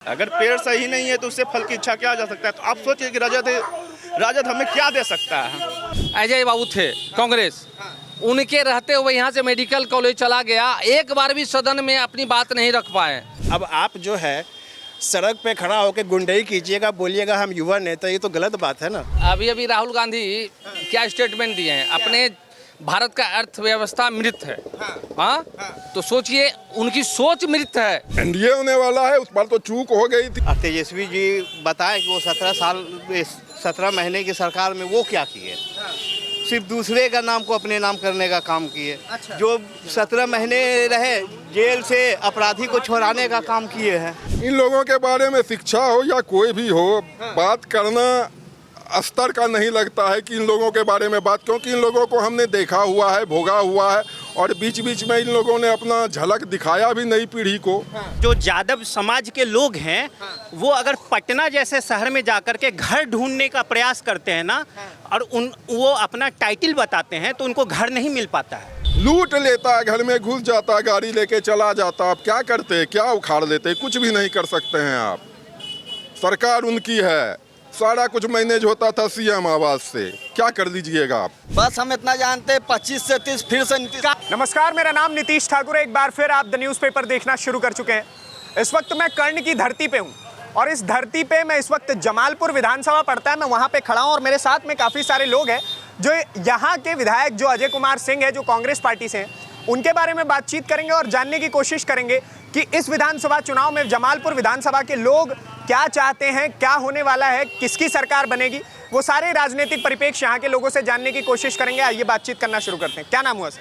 अगर पेड़ सही नहीं है तो उससे फल की इच्छा क्या जा सकता है। तो आप सोचिए कि राजद हमें क्या दे सकता है। अजय बाबू थे कांग्रेस, उनके रहते हुए यहाँ से मेडिकल कॉलेज चला गया, एक बार भी सदन में अपनी बात नहीं रख पाए। अब आप जो है सड़क पे खड़ा होकर गुंडई कीजिएगा, बोलिएगा हम युवा नेता, ये तो गलत बात है ना। अभी राहुल गांधी क्या स्टेटमेंट दिए हैं, अपने भारत का अर्थव्यवस्था मृत है। हाँ, तो सोचिए उनकी सोच मृत है। एनडीए होने वाला है, उस पर तो चूक हो गई थी। तेजस्वी जी बताएं कि वो 17 महीने की सरकार में वो क्या किए। सिर्फ दूसरे का नाम को अपने नाम करने का काम किए। जो 17 महीने रहे जेल से अपराधी को छुड़ाने का काम किए हैं। इन लोगों के बारे में शिक्षा हो या कोई भी हो, बात करना स्तर का नहीं लगता है कि इन लोगों के बारे में बात, क्योंकि इन लोगों को हमने देखा हुआ है, भोगा हुआ है, और बीच बीच में इन लोगों ने अपना झलक दिखाया भी नई पीढ़ी को। जो यादव समाज के लोग हैं वो अगर पटना जैसे शहर में जाकर के घर ढूंढने का प्रयास करते हैं ना, और वो अपना टाइटल बताते हैं तो उनको घर नहीं मिल पाता है। लूट लेता है, घर में घुस जाता है, गाड़ी लेके चला जाता है। आप क्या करते हैं, क्या उखाड़ लेते हैं? कुछ भी नहीं कर सकते हैं आप। सरकार उनकी है, सारा कुछ मैनेज होता था सीएम आवाज से। क्या कर दीजिएगा आप? बस हम इतना जानते हैं 25 से 30 फिर से नीतीश। नमस्कार, मेरा नाम नीतीश ठाकुर है। एक बार फिर आप द न्यूज़पेपर देखना शुरू कर चुके हैं। इस वक्त मैं कर्ण की धरती पे हूँ और इस धरती पे मैं इस वक्त जमालपुर विधानसभा पड़ता है, मैं वहाँ पे खड़ा हूँ और मेरे साथ में काफ़ी सारे लोग हैं जो यहाँ के विधायक जो अजय कुमार सिंह है, जो कांग्रेस पार्टी से हैं, उनके बारे में बातचीत करेंगे और जानने की कोशिश करेंगे कि इस विधानसभा चुनाव में जमालपुर विधानसभा के लोग क्या चाहते हैं, क्या होने वाला है, किसकी सरकार बनेगी, वो सारे राजनीतिक परिप्रेक्ष्य यहाँ के लोगों से जानने की कोशिश करेंगे। आइए बातचीत करना शुरू करते हैं। क्या नाम हुआ सर?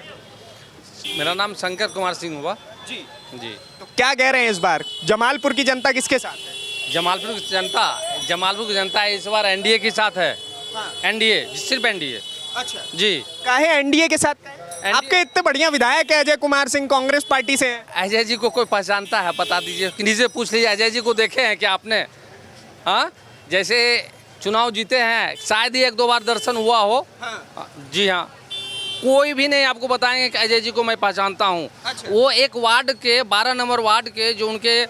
मेरा नाम शंकर कुमार सिंह हुआ जी। तो क्या कह रहे हैं इस बार जमालपुर की जनता किसके साथ है? जमालपुर की जनता इस बार एनडीए के साथ है। एनडीए, सिर्फ एनडीए। अच्छा जी। काहे एनडीए के साथ? आपके इतने बढ़िया विधायक है अजय कुमार सिंह, कांग्रेस पार्टी से हैं। अजय जी को कोई पहचानता है? बता दीजिए, किसी से पूछ लीजिए। अजय जी को देखे हैं क्या आपने? हाँ, जैसे चुनाव जीते हैं, शायद ही 1-2 बार दर्शन हुआ हो। जी हाँ, कोई भी नहीं आपको बताएंगे कि अजय जी को मैं पहचानता हूँ। वो एक वार्ड के 12 नंबर वार्ड के जो उनके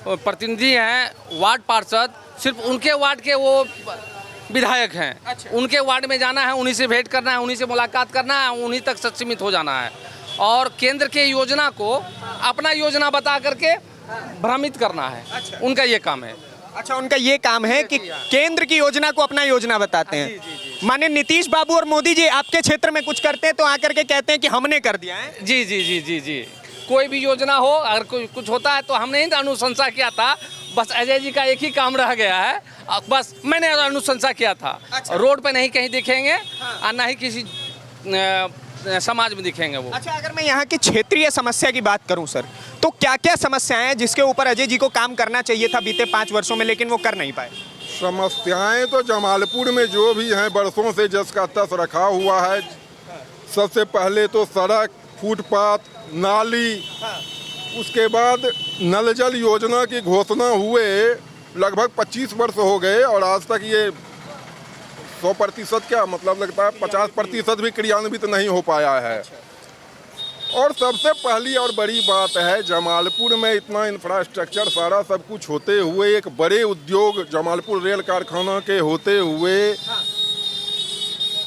प्रतिनिधि हैं, वार्ड पार्षद, सिर्फ उनके वार्ड के वो विधायक हैं। उनके वार्ड में जाना है, उन्हीं से भेंट करना है, उन्हीं से मुलाकात करना है, उन्हीं तक सीमित हो जाना है और केंद्र के योजना को अपना योजना बता करके भ्रमित करना है। उनका ये काम है। अच्छा, उनका ये काम है कि केंद्र की योजना को अपना योजना बताते हैं। माने नीतीश बाबू और मोदी जी आपके क्षेत्र में कुछ करते हैं तो आकर के कहते हैं कि हमने कर दिया है। जी जी जी जी जी, कोई भी योजना हो, अगर कोई कुछ होता है तो हमने ही अनुशंसा किया था। बस अजय जी का एक ही काम रह गया है, बस मैंने अनुशंसा किया था। रोड पे नहीं कहीं दिखेंगे और ना ही किसी समाज में दिखेंगे वो। अच्छा, अगर मैं यहाँ की क्षेत्रीय समस्या की बात करूँ सर, तो क्या क्या समस्याएं हैं जिसके ऊपर अजय जी को काम करना चाहिए था बीते 5 वर्षों में, लेकिन वो कर नहीं पाए? समस्याएं तो जमालपुर में जो भी हैं बरसों से जस का तस रखा हुआ है। सबसे पहले तो सड़क, फुटपाथ, नाली, उसके बाद नल जल योजना की घोषणा हुए लगभग 25 वर्ष हो गए और आज तक ये 100% क्या मतलब लगता है 50% भी क्रियान्वित नहीं हो पाया है। और सबसे पहली और बड़ी बात है, जमालपुर में इतना इंफ्रास्ट्रक्चर सारा सब कुछ होते हुए, एक बड़े उद्योग जमालपुर रेल कारखाना के होते हुए,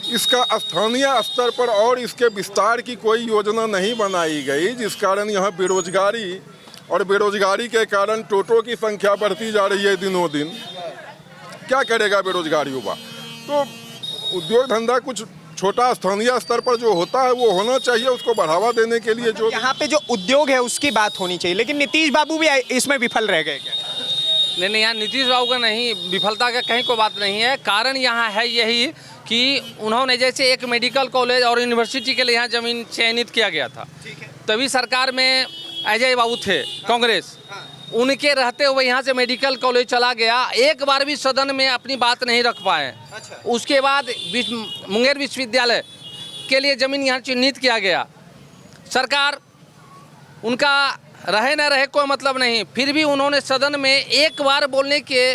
इसका स्थानीय स्तर पर और इसके विस्तार की कोई योजना नहीं बनाई गई, जिस कारण यहाँ बेरोजगारी और बेरोजगारी के कारण टोटो की संख्या बढ़ती जा रही है दिनों दिन। क्या करेगा बेरोजगारी युवा? तो उद्योग धंधा कुछ छोटा स्थानीय स्तर पर जो होता है वो होना चाहिए, उसको बढ़ावा देने के लिए जो यहाँ पे जो उद्योग है उसकी बात होनी चाहिए। लेकिन नीतीश बाबू भी इसमें विफल रह गए क्या? नहीं, यहाँ नीतीश बाबू का नहीं, विफलता का कहीं कोई बात नहीं है। कारण यहाँ है यही कि उन्होंने जैसे एक मेडिकल कॉलेज और यूनिवर्सिटी के लिए यहाँ ज़मीन चयनित किया गया था, तभी सरकार में अजय बाबू थे कांग्रेस, उनके रहते हुए यहाँ से मेडिकल कॉलेज चला गया, एक बार भी सदन में अपनी बात नहीं रख पाए। उसके बाद मुंगेर विश्वविद्यालय के लिए ज़मीन यहाँ चिन्हित किया गया। सरकार उनका रहे न रहे कोई मतलब नहीं, फिर भी उन्होंने सदन में एक बार बोलने के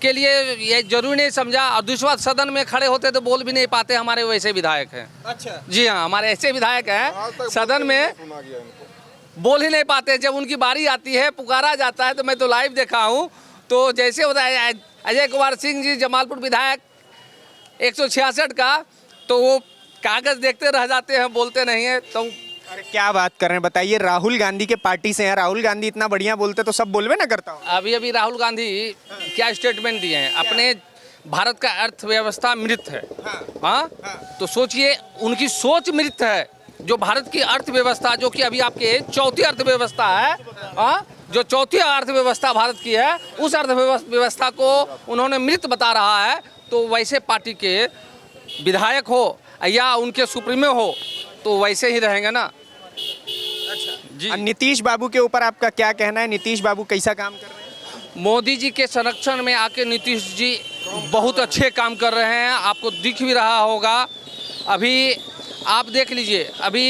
लिए ये जरूरी नहीं समझा। और दूसरी बात, सदन में खड़े होते तो बोल भी नहीं पाते। हमारे वैसे विधायक हैं। अच्छा जी हाँ, हमारे ऐसे विधायक हैं, सदन में बोल ही नहीं पाते। जब उनकी बारी आती है, पुकारा जाता है, तो मैं तो लाइव देखा हूँ, तो जैसे होता है अजय कुमार सिंह जी जमालपुर विधायक 166 का, तो वो कागज देखते रह जाते हैं, बोलते नहीं है। तो अरे क्या बात कर रहे हैं, बताइए। राहुल गांधी के पार्टी से हैं, राहुल गांधी इतना बढ़िया बोलते तो सब बोलवे ना करता हूँ। अभी राहुल गांधी क्या स्टेटमेंट दिए हैं, अपने भारत का अर्थव्यवस्था मृत है। हाँ, तो सोचिए उनकी सोच मृत है। जो भारत की अर्थव्यवस्था, जो कि अभी आपके चौथी अर्थव्यवस्था है, हाँ, जो चौथी अर्थव्यवस्था भारत की है, उस अर्थव्यवस्था को उन्होंने मृत बता रहा है। तो वैसे पार्टी के विधायक हो या उनके सुप्रीमो हो तो वैसे ही रहेंगे ना। जी, नीतीश बाबू के ऊपर आपका क्या कहना है? नीतीश बाबू कैसा काम कर रहे हैं? मोदी जी के संरक्षण में आके नीतीश जी बहुत अच्छे काम कर रहे हैं, आपको दिख भी रहा होगा। अभी आप देख लीजिए, अभी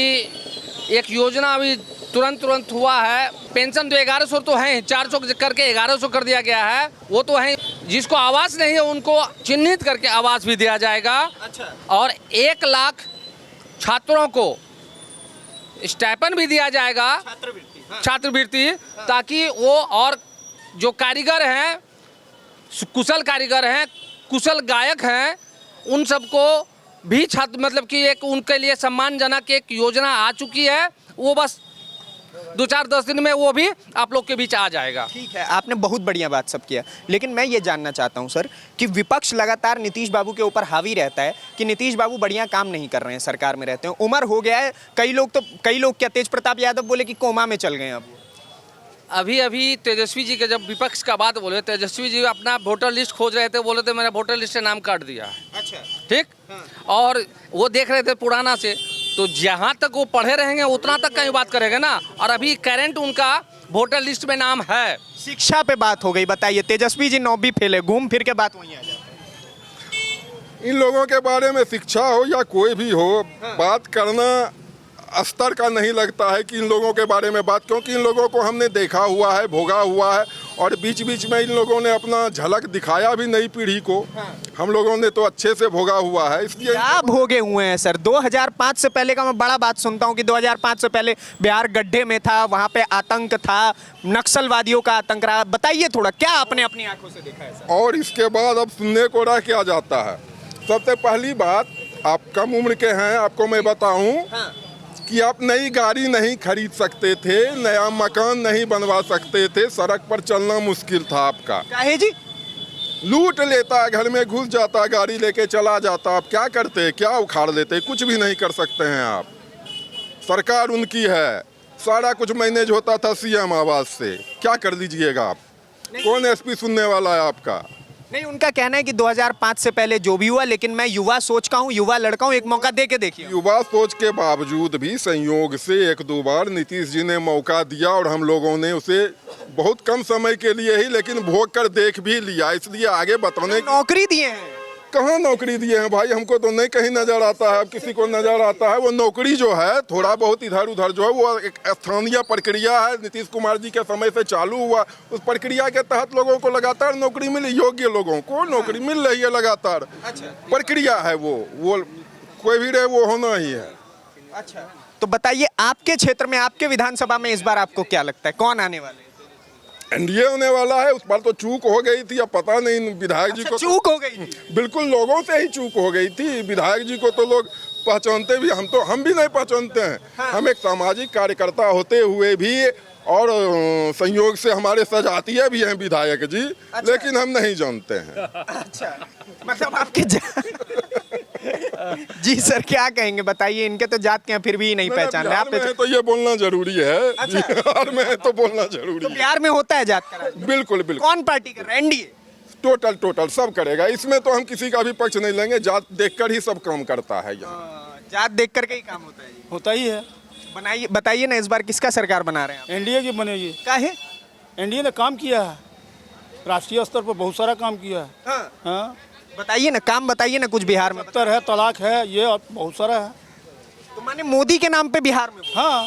एक योजना अभी तुरंत हुआ है, पेंशन तो 1100 तो है, 400 करके 1100 कर दिया गया है, वो तो है। जिसको आवास नहीं है उनको चिन्हित करके आवास भी दिया जाएगा। अच्छा। और 1 लाख छात्रों को स्टाइपेंड भी दिया जाएगा, छात्रवृत्ति, ताकि वो और जो कारीगर हैं, कुशल कारीगर हैं, कुशल गायक हैं, उन सबको भी छात्र मतलब कि एक उनके लिए सम्मानजनक एक योजना आ चुकी है। वो बस 2-4-10 दिन में वो भी आप लोग के बीच आ जाएगा। ठीक है, आपने बहुत बढ़िया बात सब किया, लेकिन मैं ये जानना चाहता हूँ सर कि विपक्ष लगातार नीतीश बाबू के ऊपर हावी रहता है कि नीतीश बाबू बढ़िया काम नहीं कर रहे हैं, सरकार में रहते हैं, उम्र हो गया है। कई लोग क्या, तेज प्रताप यादव बोले कि कोमा में चल गए हैं अब। अभी तेजस्वी जी के जब विपक्ष का बात बोले, तेजस्वी जी अपना वोटर लिस्ट खोज रहे थे, बोले थे मैंने वोटर लिस्ट से नाम काट दिया है। अच्छा। ठीक। और वो देख रहे थे पुराना से, तो जहाँ तक वो पढ़े रहेंगे उतना तक कहीं बात करेंगे ना। और अभी करंट उनका वोटर लिस्ट में नाम है। शिक्षा पे बात हो गई, बताइए। तेजस्वी जी 9वीं फेल है, घूम फिर के बात वहीं आ जाती है। इन लोगों के बारे में शिक्षा हो या कोई भी हो, बात करना स्तर का नहीं लगता है कि इन लोगों के बारे में बात, क्योंकि इन लोगों को हमने देखा हुआ है, भोगा हुआ है, और बीच बीच में इन लोगों ने अपना झलक दिखाया भी नई पीढ़ी को। हम लोगों ने तो अच्छे से भोगा हुआ है, इसलिए क्या भोगे हुए हैं सर? 2005 से पहले का मैं बड़ा बात सुनता हूँ कि 2005 से पहले बिहार गड्ढे में था, वहाँ पे आतंक था, नक्सलवादियों का आतंक रहा। बताइए थोड़ा, क्या आपने अपनी आंखों से देखा है सर? और इसके बाद अब सुनने को रह क्या जाता है। सबसे पहली बात, आप कम उम्र के हैं, आपको मैं बताऊं कि आप नई गाड़ी नहीं खरीद सकते थे, नया मकान नहीं बनवा सकते थे, सड़क पर चलना मुश्किल था आपका। काहे जी? लूट लेता, घर में घुस जाता, गाड़ी लेके चला जाता। आप क्या करते, क्या उखाड़ लेते? कुछ भी नहीं कर सकते हैं आप। सरकार उनकी है, सारा कुछ मैनेज होता था सीएम आवास से। क्या कर दीजिएगा आप? कौन एसपी सुनने वाला है आपका? नहीं, उनका कहना है कि 2005 से पहले जो भी हुआ, लेकिन मैं युवा सोच का हूँ, युवा लड़का हूँ, एक मौका दे के देखिए। युवा सोच के बावजूद भी संयोग से 1-2 बार नीतीश जी ने मौका दिया और हम लोगों ने उसे बहुत कम समय के लिए ही लेकिन भोग कर देख भी लिया। इसलिए आगे बताने नौकरी दिए हैं। कहाँ नौकरी दिए हैं भाई? हमको तो नहीं कहीं नजर आता है। अब किसी को नजर आता है। वो नौकरी जो है थोड़ा बहुत इधर उधर जो है वो एक स्थानीय प्रक्रिया है, नीतीश कुमार जी के समय से चालू हुआ। उस प्रक्रिया के तहत लोगों को लगातार नौकरी मिली, योग्य लोगों को नौकरी मिल रही है लगातार। प्रक्रिया है वो कोई भी रहे वो होना ही है। अच्छा, तो बताइए आपके क्षेत्र में, आपके विधानसभा में इस बार आपको क्या लगता है, कौन आने वाले? एनडीए होने वाला है। उस बार तो चूक हो गई थी, अब पता नहीं विधायक जी को। चूक हो गई थी? बिल्कुल, लोगों से ही चूक हो गई थी। विधायक जी को तो लोग पहचानते भी, हम भी नहीं पहचानते हैं। हम एक सामाजिक कार्यकर्ता होते हुए भी, और संयोग से हमारे सजातीय भी हैं विधायक जी। लेकिन हम नहीं जानते हैं। अच्छा, मतलब आपके जी सर, क्या कहेंगे बताइए? इनके तो जात के फिर भी नहीं पहचान रहे। बिहार में है तो ये बोलना जरूरी है। अच्छा। बिहार में है तो बोलना जरूरी तो है। बिहार में होता है जात का राज? बिल्कुल बिल्कुल। कौन पार्टी कर रहा है? एनडीए? टोटल सब करेगा। इसमें तो हम किसी का भी पक्ष नहीं लेंगे। जात देखकर ही सब काम करता है यहाँ। जात देख करके ही काम होता है? होता ही है। बनाइए, बताइए ना, इस बार किसका सरकार बना रहे हैं आप? एनडीए की बनेगी। काहे? एनडीए ने काम किया है, राष्ट्रीय स्तर पर बहुत सारा काम किया है। हाँ, बताइए ना, काम बताइए ना कुछ बिहार में। उत्तर है, तलाक है, ये और बहुत सारा है। तो माने मोदी के नाम पे बिहार में हाँ,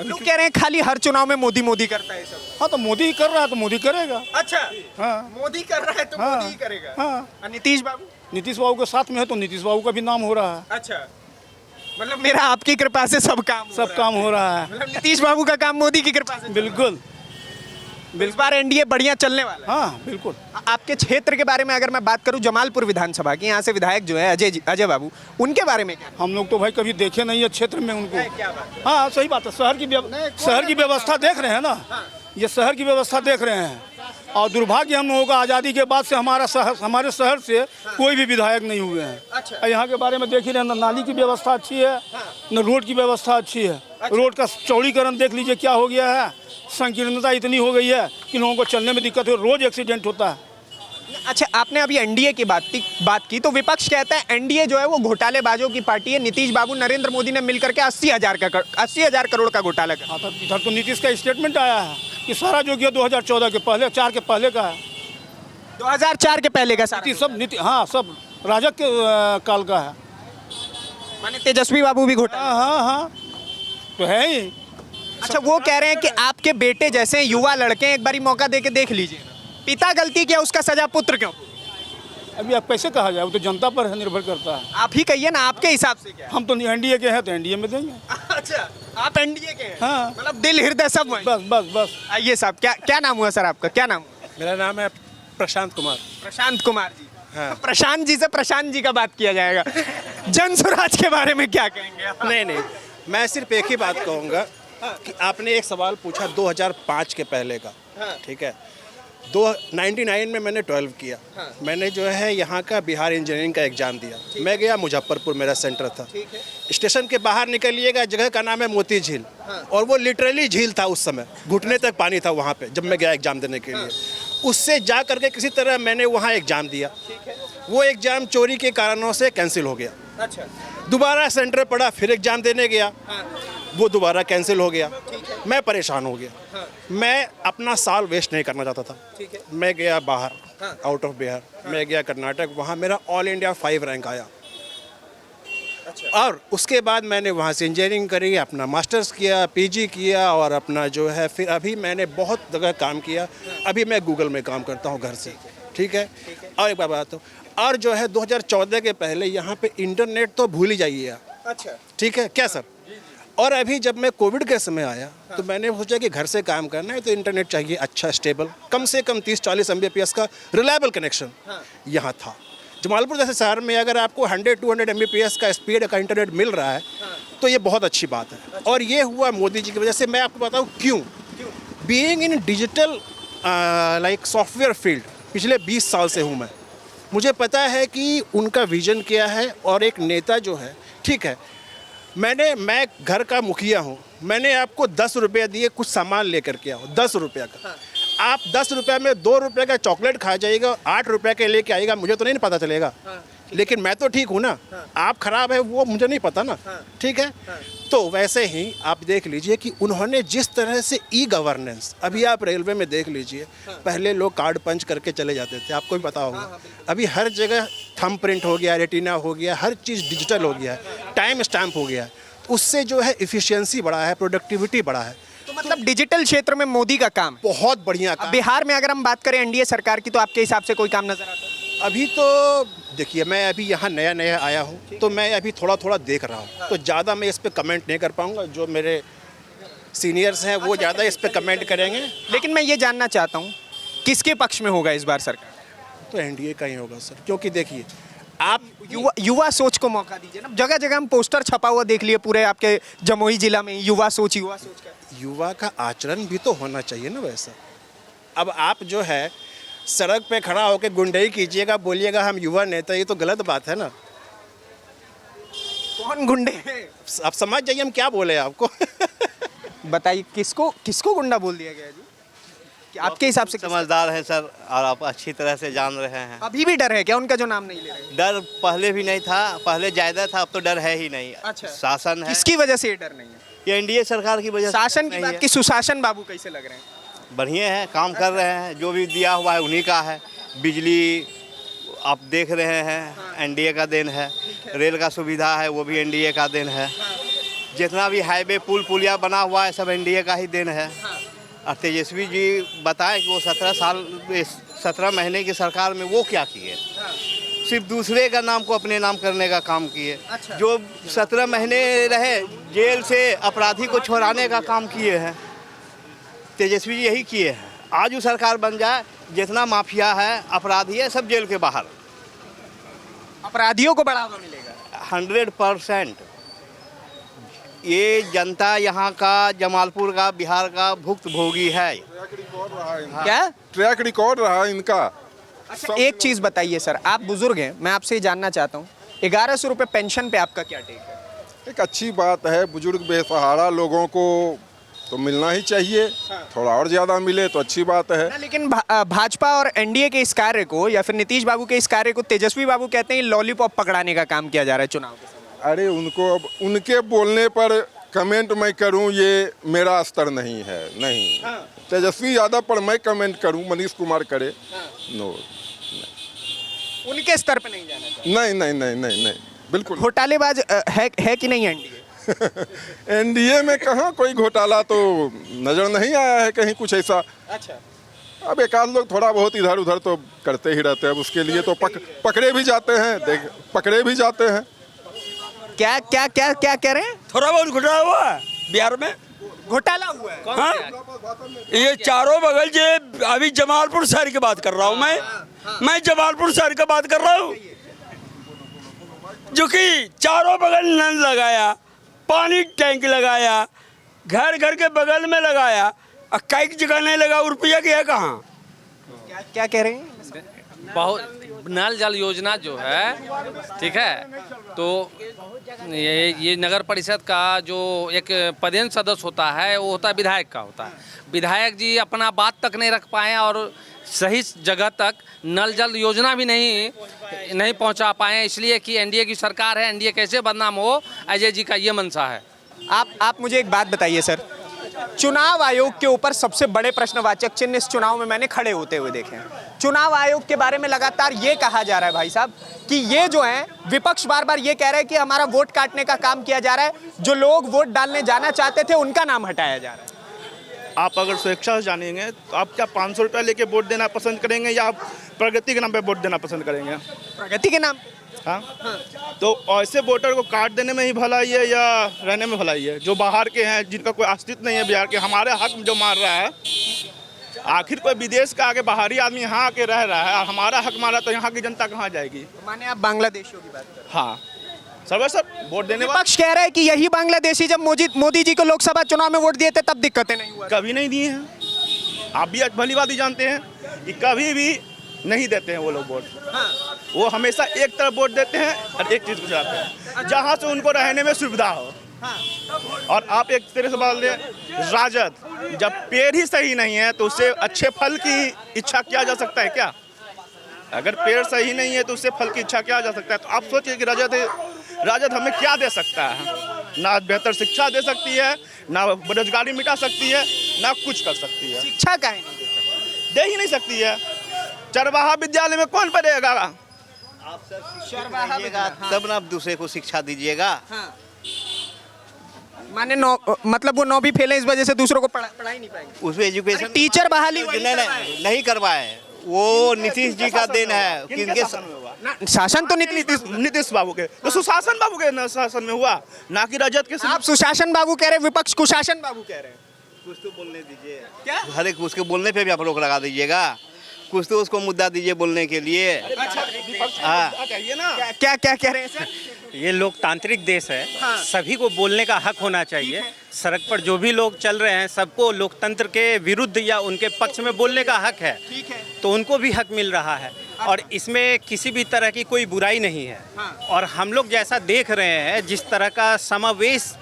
लोग कह रहे हैं खाली हर चुनाव में मोदी करता है सब। हाँ तो मोदी कर रहा है तो मोदी करेगा। अच्छा, हाँ मोदी कर रहा है तो हाँ, मोदी ही करेगा। हाँ। और नीतीश बाबू? नीतीश बाबू के साथ में है तो नीतीश बाबू का भी नाम हो रहा है। अच्छा, मतलब मेरा आपकी कृपा से सब काम सब काम हो रहा है। मतलब नीतीश बाबू का काम मोदी की कृपा से? बिल्कुल। इस बार एनडीए बढ़िया चलने वाला है। हाँ बिल्कुल। आपके क्षेत्र के बारे में अगर मैं बात करूं, जमालपुर विधानसभा की, यहाँ से विधायक जो है अजय बाबू, उनके बारे में क्या? हम लोग तो भाई कभी देखे नहीं है क्षेत्र में उनको। क्या बात? हाँ सही बात है, शहर की व्यवस्था देख रहे हैं ना, ये शहर की व्यवस्था देख रहे हैं। और दुर्भाग्य हम लोगों का, आज़ादी के बाद से हमारे शहर से कोई भी विधायक नहीं हुए हैं। अच्छा। यहाँ के बारे में देख ही रहे हैं, न नाली की व्यवस्था अच्छी है, न रोड की व्यवस्था अच्छी है। रोड का चौड़ीकरण देख लीजिए क्या हो गया है, संकीर्णता इतनी हो गई है कि लोगों को चलने में दिक्कत हो, रोज एक्सीडेंट होता है। अच्छा, आपने अभी एनडीए की बात की, तो विपक्ष कहता है एनडीए जो है वो घोटालेबाजों की पार्टी है। नीतीश बाबू, नरेंद्र मोदी ने मिलकर के 80,000 करोड़ का घोटाला कर। हाँ तो इधर तो नीतीश का स्टेटमेंट आया है कि सारा जो किया 2014 के पहले, 4 के पहले का है। 2004 के पहले का सारा सब नीति, हाँ सब राजग के काल का है। माने तेजस्वी बाबू भी घोटाला। हाँ तो है ही। अच्छा, वो कह रहे हैं कि आपके बेटे जैसे युवा लड़के हैं, एक बारी मौका दे के देख लीजिए, पिता गलती किया उसका सजा पुत्र क्यों? अभी आप कैसे कहा जाए, वो तो जनता पर है, निर्भर करता है। आप ही कहिए ना, आपके हिसाब से क्या है? हम तो एनडीए के हैं तो एनडीए में देंगे। अच्छा, आप एनडीए के हैं? हाँ। मतलब दिल हृदय सब वहीं। बस। आइए साहब, क्या नाम हुआ सर आपका, क्या नाम हुआ? मेरा नाम है प्रशांत कुमार। प्रशांत कुमार जी। हाँ। प्रशांत जी से प्रशांत जी का बात किया जाएगा। जन स्वराज के बारे में क्या कहेंगे आप? नहीं, मैं सिर्फ एक ही बात कहूँगा कि आपने एक सवाल पूछा 2005 के पहले का, ठीक है। 99 में मैंने 12 किया। मैंने जो है यहाँ का बिहार इंजीनियरिंग का एग्ज़ाम दिया। मैं गया मुजफ्फरपुर, मेरा सेंटर था। स्टेशन के बाहर निकलिएगा, जगह का नाम है मोती झील, और वो लिटरली झील था उस समय, घुटने तक पानी था वहाँ पे जब मैं गया एग्ज़ाम देने के लिए। उससे जा करके किसी तरह मैंने वहाँ एग्ज़ाम दिया। वो एग्ज़ाम चोरी के कारणों से कैंसिल हो गया। अच्छा। दोबारा सेंटर पड़ा, फिर एग्ज़ाम देने गया, वो दोबारा कैंसिल हो गया। मैं परेशान हो गया। मैं अपना साल वेस्ट नहीं करना चाहता था। मैं गया बाहर, आउट ऑफ बिहार, मैं गया कर्नाटक, वहाँ मेरा ऑल इंडिया 5 रैंक आया। और उसके बाद मैंने वहाँ से इंजीनियरिंग करी, अपना मास्टर्स किया, पीजी किया, और अपना जो है फिर अभी मैंने बहुत जगह काम किया। अभी मैं गूगल में काम करता हूँ घर से, ठीक है। और एक बात बताता हूँ, और जो है 2014 के पहले यहाँ पे इंटरनेट तो भूल ही जाइए आप। अच्छा। ठीक है क्या सर? और अभी जब मैं कोविड के समय आया तो मैंने सोचा कि घर से काम करना है तो इंटरनेट चाहिए अच्छा, स्टेबल, कम से कम 30-40 Mbps का रिलायबल कनेक्शन यहाँ था। जमालपुर जैसे शहर में अगर आपको 100-200 Mbps का स्पीड का इंटरनेट मिल रहा है तो ये बहुत अच्छी बात है। और ये हुआ मोदी जी की वजह से। मैं आपको बताऊँ क्यों। Being in digital like software field पिछले 20 साल से हूँ मैं, मुझे पता है कि उनका विजन क्या है। और एक नेता जो है, ठीक है, मैं घर का मुखिया हूँ, मैंने आपको 10 रुपये दिए कुछ सामान लेकर के आओ, 10 रुपये का। आप 10 रुपये में 2 रुपये का चॉकलेट खा जाएगा, 8 रुपये के लेके आएगा, मुझे तो नहीं पता चलेगा। लेकिन मैं तो ठीक हूँ ना, आप खराब है वो मुझे नहीं पता ना, ठीक है। तो वैसे ही आप देख लीजिए कि उन्होंने जिस तरह से ई गवर्नेंस, अभी आप रेलवे में देख लीजिए, पहले लोग कार्ड पंच करके चले जाते थे, आपको भी पता होगा। अभी हर जगह थंब प्रिंट हो गया, रेटिना हो गया, हर चीज़ डिजिटल हो गया है, टाइम स्टैम्प हो गया है। उससे जो है इफ़िशियंसी बढ़ा है, प्रोडक्टिविटी बढ़ा है। तो मतलब डिजिटल क्षेत्र में मोदी का काम है। बहुत बढ़िया अब काम। बिहार में अगर हम बात करें एनडीए सरकार की, तो आपके हिसाब से कोई काम नजर आता है? अभी तो देखिए, मैं अभी यहाँ नया आया हूँ तो मैं अभी थोड़ा देख रहा हूँ, तो ज़्यादा मैं इस पर कमेंट नहीं कर पाऊँगा। जो मेरे सीनियर्स हैं वो ज़्यादा इस पर कमेंट करेंगे। लेकिन मैं ये जानना चाहता हूँ किसके पक्ष में होगा इस बार सरकार? तो एनडीए का ही होगा सर, क्योंकि देखिए आप युवा सोच को मौका दीजिए ना। जगह जगह हम पोस्टर छपा हुआ देख लिए पूरे आपके जमुई जिला में, युवा सोच का। युवा का आचरण भी तो होना चाहिए ना वैसा। अब आप जो है सड़क पे खड़ा होकर गुंडई कीजिएगा, बोलिएगा हम युवा नेता, ये तो गलत बात है ना। कौन गुंडे हैं? आप समझ जाइए हम क्या बोले आपको। बताइए किसको गुंडा बोल दिया गया जी? कि आपके हिसाब से समझदार हैं सर, और आप अच्छी तरह से जान रहे हैं। अभी भी डर है क्या उनका जो नाम नहीं ले रहे? डर पहले भी नहीं था, पहले ज़्यादा था, अब तो डर है ही नहीं। अच्छा। शासन है, किसकी वजह से ये डर नहीं है? ये एनडीए सरकार की वजह से शासन की नहीं बात है। की, सुशासन बाबू कैसे लग रहे हैं? बढ़िया है, काम कर रहे हैं, जो भी दिया हुआ है उन्हीं का है। बिजली आप देख रहे हैं, एनडीए का देन है। रेल का सुविधा है, वो भी एनडीए का देन है। जितना भी हाईवे पुल पुलिया बना हुआ है सब एनडीए का ही देन है। और तेजस्वी जी बताएं कि वो 17 महीने की सरकार में वो क्या किए। सिर्फ दूसरे का नाम को अपने नाम करने का काम किए। अच्छा। जो 17 महीने रहे जेल से अपराधी को छुड़ाने का काम किए हैं, तेजस्वी जी यही किए हैं। आज वो सरकार बन जाए, जितना माफिया है, अपराधी है, सब जेल के बाहर। अपराधियों को बढ़ावा मिलेगा। 100% ये जनता यहाँ का, जमालपुर का, बिहार का भुक्तभोगी है। क्या ट्रैक रिकॉर्ड रहा इनका। अच्छा, एक चीज़ बताइए सर, आप बुजुर्ग हैं, मैं आपसे ये जानना चाहता हूँ, 1100 रुपये पेंशन पे आपका क्या टेक है? एक अच्छी बात है, बुजुर्ग बेसहारा लोगों को तो मिलना ही चाहिए, थोड़ा और ज़्यादा मिले तो अच्छी बात है। ना, लेकिन भाजपा और एनडीए के इस कार्य को या फिर नीतीश बाबू के इस कार्य को तेजस्वी बाबू कहते हैं लॉलीपॉप पकड़ाने का काम किया जा रहा है चुनाव के समय। अरे उनको, अब उनके बोलने पर कमेंट मैं करूं ये मेरा स्तर नहीं है। नहीं, तेजस्वी यादव पर मैं कमेंट करूं, मनीष कुमार करे, नो, उनके स्तर पे नहीं जाना चाहिए। नहीं नहीं नहीं नहीं नहीं, बिल्कुल। घोटालेबाज है कि नहीं एनडीए? एनडीए में कहाँ कोई घोटाला तो नजर नहीं आया है कहीं कुछ ऐसा। अच्छा, अब एक आध लोग थोड़ा बहुत इधर उधर तो करते ही रहते हैं, अब उसके लिए तो पकड़े भी जाते हैं, पकड़े भी जाते हैं। क्या क्या क्या क्या कह रहे हैं? थोड़ा बहुत घोटाला हुआ है बिहार में, घोटाला हुआ है? हाँ? ये चारों बगल जे, अभी जमालपुर शहर की बात कर रहा हूँ मैं जमालपुर शहर की बात कर रहा हूँ, जो कि चारों बगल नल लगाया, पानी टैंक लगाया, घर घर के बगल में लगाया, और कई जगह नहीं लगा, रुपया गया कहाँ? क्या कह रहे हैं? बहुत नल जल योजना जो है, ठीक है, तो ये नगर परिषद का जो एक पदेन सदस्य होता है वो होता है विधायक का होता है। विधायक जी अपना बात तक नहीं रख पाए और सही जगह तक नल जल योजना भी नहीं पहुंचा पाए, इसलिए कि एनडीए की सरकार है, एनडीए कैसे बदनाम हो, अजय जी का ये मंशा है। आप मुझे एक बात बताइए सर, चुनाव आयोग के ऊपर सबसे बड़े प्रश्नवाचक चिन्ह इस चुनाव में मैंने खड़े होते हुए देखे हैं। चुनाव आयोग के बारे में लगातार ये कहा जा रहा है भाई साहब कि ये जो है, विपक्ष बार बार ये कह रहा है कि हमारा वोट काटने का काम किया जा रहा है, जो लोग वोट डालने जाना चाहते थे उनका नाम हटाया जा रहा है। आप अगर स्वेच्छा से जानेंगे तो आप क्या 500 रुपया लेके वोट देना पसंद करेंगे या आप प्रगति के नाम पे वोट देना पसंद करेंगे? प्रगति के नाम? हाँ, तो ऐसे वोटर को काट देने में ही भलाई है या रहने में भलाई है? जो बाहर के हैं, जिनका कोई अस्तित्व नहीं है बिहार के, हमारे हक जो मार रहा है, आखिर कोई विदेश का आके बाहरी आदमी यहाँ आके रह रहा है और हमारा हक मारा, तो यहाँ की जनता कहाँ जाएगी? माने आप बांग्लादेशियों की बात कर रहे हैं? हाँ सर, वोट देने वाले विपक्ष कह रहा है कि यही बांग्लादेशी जब मोदी जी को लोकसभा चुनाव में वोट दिए थे तब दिक्कतें नहीं हुआ। कभी नहीं दिए हैं, आप भी भली बात ही जानते हैं कि कभी भी नहीं देते हैं वो लोग वोट। वो हमेशा एक तरफ वोट देते हैं और एक चीज़ को चाहते हैं, जहाँ से उनको रहने में सुविधा हो। और आप एक तरह से बोल दें, राजद जब पेड़ ही सही नहीं है तो उससे अच्छे फल की इच्छा किया जा सकता है क्या? अगर पेड़ सही नहीं है तो उससे फल की इच्छा किया जा सकता है? तो आप सोचिए कि राजद हमें क्या दे सकता है? ना बेहतर शिक्षा दे सकती है, ना बेरोजगारी मिटा सकती है, ना कुछ कर सकती है। शिक्षा का है दे ही नहीं सकती है। चरवाहा विद्यालय में कौन पढ़ेगा? आप सर शिक्षा दीजिएगा तब ना आप दूसरे को शिक्षा दीजिएगा। माने मतलब वो 9वीं फेल है, इस वजह से दूसरों को पढ़ाई नहीं पाएंगे। उसमें एजुकेशन टीचर बहाली नहीं करवाए, वो नीतीश जी का देन है। किनके शासन में हुआ? शासन तो नीतीश बाबू के, तो सुशासन बाबू के शासन में हुआ, ना कि रजत के। आप सुशासन बाबू कह रहे हैं, विपक्ष कुशासन बाबू कह रहे हैं। कुछ तो बोलने दीजिए, क्या? हर एक उसके बोलने पे भी आप रोक लगा दीजिएगा, कुछ तो उसको मुद्दा दीजिए बोलने के लिए। चाहिए ना। क्या क्या कह रहे हैं सर? ये लोकतांत्रिक देश है, सभी को बोलने का हक होना चाहिए। सड़क पर जो भी लोग चल रहे हैं सबको लोकतंत्र के विरुद्ध या उनके पक्ष में बोलने का हक है, तो उनको भी हक मिल रहा है और इसमें किसी भी तरह की कोई बुराई नहीं है। और हम लोग जैसा देख रहे हैं, जिस तरह का समावेश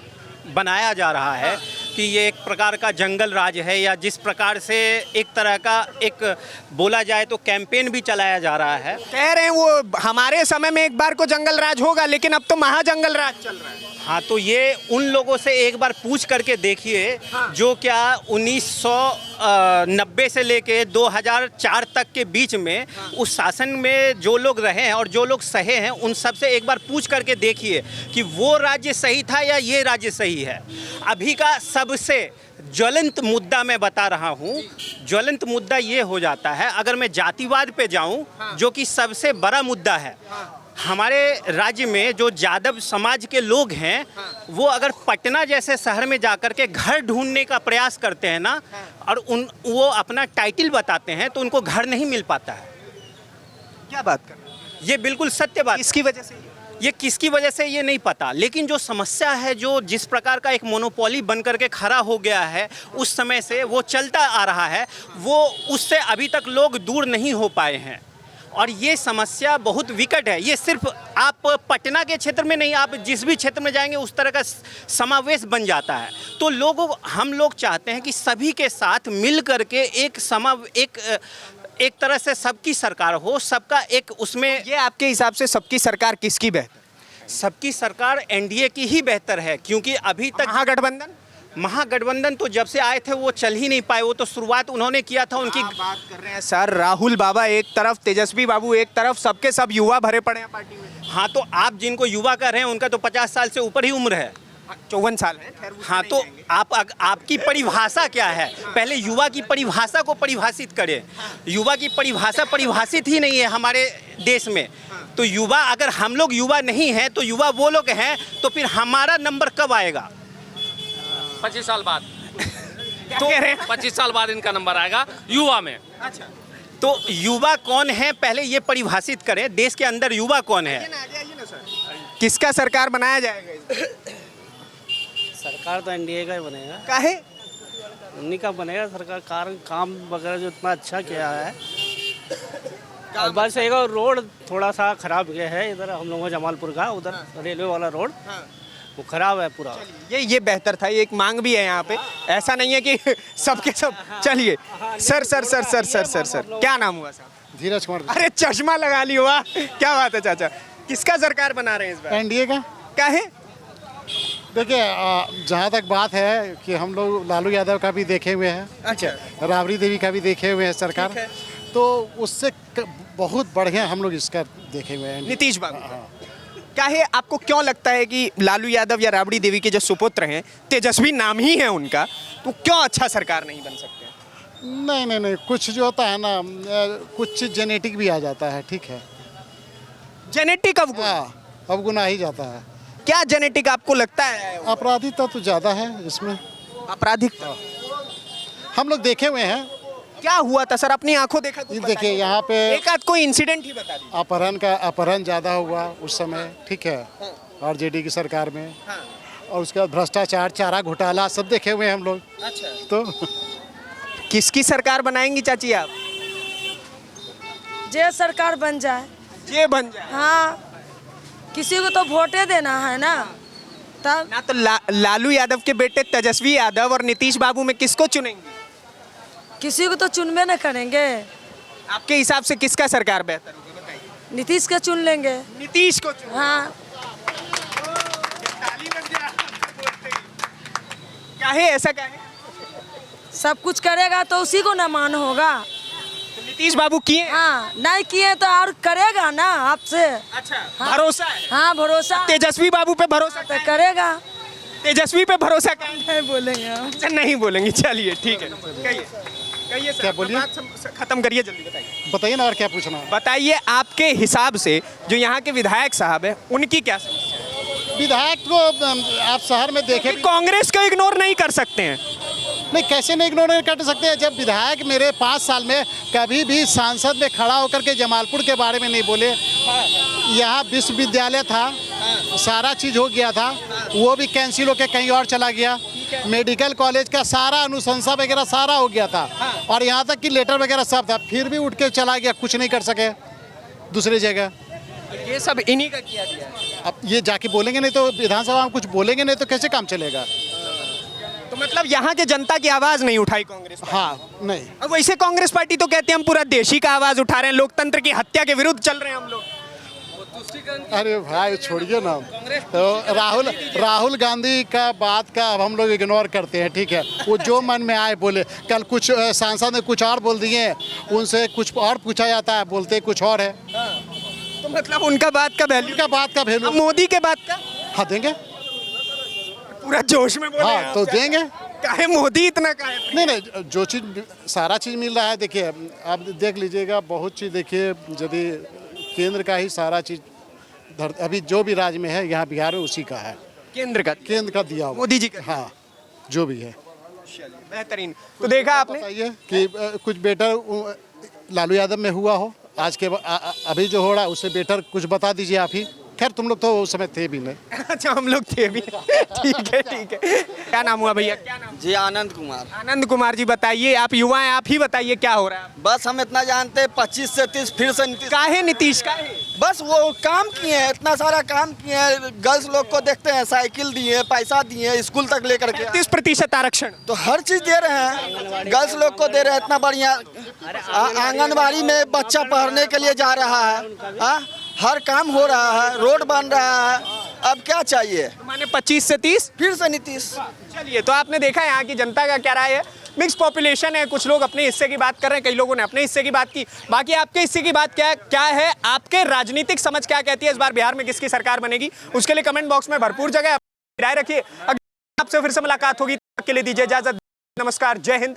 बनाया जा रहा है कि ये एक प्रकार का जंगल राज है, या जिस प्रकार से एक तरह का एक बोला जाए तो कैंपेन भी चलाया जा रहा है। कह रहे हैं वो हमारे समय में एक बार को जंगल राज होगा, लेकिन अब तो महाजंगल राज चल रहा है। हाँ, तो ये उन लोगों से एक बार पूछ करके देखिए जो क्या 1990 से लेके 2004 तक के बीच में उस शासन में जो लोग रहे हैं और जो लोग सहे हैं, उन सब से एक बार पूछ करके देखिए कि वो राज्य सही था या ये राज्य सही है। अभी का सब सबसे ज्वलंत मुद्दा मैं बता रहा हूँ, ज्वलंत मुद्दा ये हो जाता है, अगर मैं जातिवाद पे जाऊँ, जो कि सबसे बड़ा मुद्दा है, हमारे राज्य में जो यादव समाज के लोग हैं, वो अगर पटना जैसे शहर में जाकर के घर ढूंढने का प्रयास करते हैं ना, और वो अपना टाइटल बताते हैं, तो उनको घर नहीं मिल पाता है। क्या बात कर रहे हैं? ये बिल्कुल सत्य बात। इसकी वजह से ये किसकी वजह से ये नहीं पता, लेकिन जो समस्या है, जो जिस प्रकार का एक मोनोपोली बन करके खड़ा हो गया है, उस समय से वो चलता आ रहा है, वो उससे अभी तक लोग दूर नहीं हो पाए हैं। और ये समस्या बहुत विकट है। ये सिर्फ आप पटना के क्षेत्र में नहीं, आप जिस भी क्षेत्र में जाएंगे उस तरह का समावेश बन जाता है। तो हम लोग चाहते हैं कि सभी के साथ मिल करके एक तरह से सबकी सरकार हो, सबका एक उसमें। ये आपके हिसाब से सबकी सरकार किसकी बेहतर? सबकी सरकार एनडीए की ही बेहतर है, क्योंकि अभी तक महागठबंधन तो जब से आए थे वो चल ही नहीं पाए। वो तो शुरुआत उन्होंने किया था उनकी। बात कर रहे हैं सर, राहुल बाबा एक तरफ, तेजस्वी बाबू एक तरफ, सबके सब युवा भरे पड़े हैं पार्टी में। हाँ, तो आप जिनको युवा कह रहे हैं उनका तो 50 साल से ऊपर ही उम्र है। 54 साल है। हाँ, तो आपकी परिभाषा क्या है? पहले युवा की परिभाषा को परिभाषित करें। युवा की परिभाषा परिभाषित ही नहीं है हमारे देश में। तो युवा, अगर हम लोग युवा नहीं हैं तो युवा वो लोग हैं, तो फिर हमारा नंबर कब आएगा? 25 साल बाद। तो 25 साल बाद इनका नंबर आएगा युवा में। अच्छा, तो युवा कौन है पहले ये परिभाषित करें। देश के अंदर युवा कौन है? किसका सरकार बनाया जाएगा? सरकार तो एनडीए का ही बनेगा। काहे? उन्हीं का बनेगा सरकार। काम वगैरह जो इतना अच्छा किया है। और बस एक और रोड थोड़ा सा खराब गया है इधर हम लोगों जमालपुर का, उधर रेलवे वाला रोड वो खराब है पूरा। ये बेहतर था। ये एक मांग भी है यहाँ पे, ऐसा नहीं है कि सबके सब। चलिए sir sir sir sir sir sir sir क्या नाम हुआ साहब? धीरज कुमार। अरे चश्मा लगा लियो, वाह क्या बात है चाचा। किसका सरकार बना रहे हैं इस बार? एनडीए का। काहे? देखिए, जहाँ तक बात है कि हम लोग लालू यादव का भी देखे हुए हैं, अच्छा, राबड़ी देवी का भी देखे हुए हैं सरकार, तो उससे बहुत बढ़िया हम लोग इसका देखे हुए हैं। नीतीश बाबू। काहे आपको क्यों लगता है कि लालू यादव या राबड़ी देवी के जो सुपुत्र हैं, तेजस्वी नाम ही है उनका, तो क्यों अच्छा सरकार नहीं बन सकते? नहीं, कुछ जो होता है ना, कुछ जेनेटिक भी आ जाता है। ठीक है, जेनेटिक अवगुणा ही जाता है। क्या जेनेटिक आपको लगता है? आपराधिकता तो ज़्यादा है इसमें। आपराधिकता हम लोग देखे हुए हैं। क्या हुआ था सर? अपनी आंखों देखा? देखिए, यहाँ पे एक आध कोई इंसिडेंट ही बता दीजिए। अपहरण ज़्यादा हुआ उस समय, ठीक है, आरजेडी की सरकार में। और उसके बाद भ्रष्टाचार, चारा घोटाला सब देखे हुए हैं हम लोग। अच्छा, तो किसकी सरकार बनाएंगी चाची आप? जे सरकार बन जाए। जे बन जाए। हाँ, किसी को तो वोटे देना है ना। तब ना तो लालू यादव के बेटे तेजस्वी यादव और नीतीश बाबू में किसको चुनेंगे? किसी को तो चुनबे न करेंगे। आपके हिसाब से किसका सरकार बेहतर होगी बताइए? नीतीश का चुन लेंगे। नीतीश को हाँ। क्या है ऐसा? क्या है? सब कुछ करेगा तो उसी को ना मान होगा। तो नीतीश बाबू किए? हाँ, नहीं किए तो और करेगा ना आपसे। अच्छा, हाँ। भरोसा है। हाँ, भरोसा। तेजस्वी बाबू पे भरोसा तो करेगा। तेजस्वी पे भरोसा नहीं बोलेंगे हम। अच्छा, नहीं बोलेंगे। चलिए ठीक है, कहिए सर। क्या बोलिए? खत्म करिए जल्दी, बताइए ना, और क्या पूछना है? बताइए आपके हिसाब से जो यहाँ के विधायक साहब है उनकी क्या समस्या है? विधायक को आप शहर में देखे, कांग्रेस को इग्नोर नहीं कर सकते हैं। नहीं, कैसे नहीं इग्नोर कर सकते हैं? जब विधायक मेरे 5 साल में कभी भी सांसद में खड़ा होकर के जमालपुर के बारे में नहीं बोले। यहाँ विश्वविद्यालय था, सारा चीज़ हो गया था, वो भी कैंसिल होकर कहीं और चला गया। मेडिकल कॉलेज का सारा अनुशंसा वगैरह सारा हो गया था, और यहाँ तक कि लेटर वगैरह सब था, फिर भी उठ के चला गया, कुछ नहीं कर सके दूसरी जगह। ये सब इन्हीं का किया गया। अब ये जाके बोलेंगे नहीं तो, विधानसभा में कुछ बोलेंगे नहीं तो कैसे काम चलेगा? तो मतलब यहाँ के जनता की आवाज नहीं उठाई कांग्रेस? हाँ, नहीं। अब वैसे कांग्रेस पार्टी तो कहते हैं हम पूरा देश ही का आवाज उठा रहे हैं, लोकतंत्र की हत्या के विरुद्ध चल रहे हैं हम लोग। अरे भाई छोड़िए ना, तो राहुल गांधी का बात का अब हम लोग इग्नोर करते हैं, ठीक है। वो जो मन में आए बोले। कल कुछ सांसद ने कुछ और बोल दिए, उनसे कुछ और पूछा जाता है, बोलते कुछ और है। तो मतलब उनका बात का वैल्यू, मोदी के बात का हाँ देंगे, पूरा जोश में बोले। हाँ तो देंगे। काहे मोदी इतना काहे? नहीं जो चीज़ सारा चीज़ मिल रहा है। देखिए आप देख लीजिएगा, बहुत चीज़ देखिए, यदि केंद्र का ही सारा चीज़ अभी जो भी राज्य में है यहाँ बिहार में उसी का है। केंद्र का दिया हुआ मोदी जी का। हाँ, जो भी है बेहतरीन। तो देखा आपने बताइए कि कुछ बेटर लालू यादव में हुआ हो आज के अभी जो हो रहा है उससे बेटर कुछ बता दीजिए आप ही। खैर तुम लोग तो उस समय थे भी नहीं। अच्छा हम लोग थे भी। ठीक है। क्या नाम हुआ भैया? क्या नाम? जी आनंद कुमार। आनंद कुमार जी बताइए, आप युवा हैं, आप ही बताइए क्या हो रहा है? बस हम इतना जानते हैं 25 से 30 फिर से नीतीश। काहे नीतीश काहे? बस वो काम किए हैं, इतना सारा काम किए हैं। गर्ल्स लोग को देखते हैं, साइकिल दिए, पैसा दिए, स्कूल तक लेकर के 30% आरक्षण, तो हर चीज दे रहे हैं। गर्ल्स लोग को दे रहे हैं, इतना बढ़िया। आंगनबाड़ी में बच्चा पढ़ने के लिए जा रहा है, हर काम हो रहा है, रोड बन रहा है। अब क्या चाहिए? माने 25 से 30 फिर से नीतीश। चलिए, तो आपने देखा यहाँ की जनता का क्या राय है। मिक्स पॉपुलेशन है, कुछ लोग अपने हिस्से की बात कर रहे हैं, कई लोगों ने अपने हिस्से की बात की। बाकी आपके हिस्से की बात क्या है? आपके राजनीतिक समझ क्या कहती है? इस बार बिहार में किसकी सरकार बनेगी? उसके लिए कमेंट बॉक्स में भरपूर जगह राय रखिए। आपसे फिर से मुलाकात होगी, तब तक के लिए दीजिए इजाजत। नमस्कार, जय हिंद।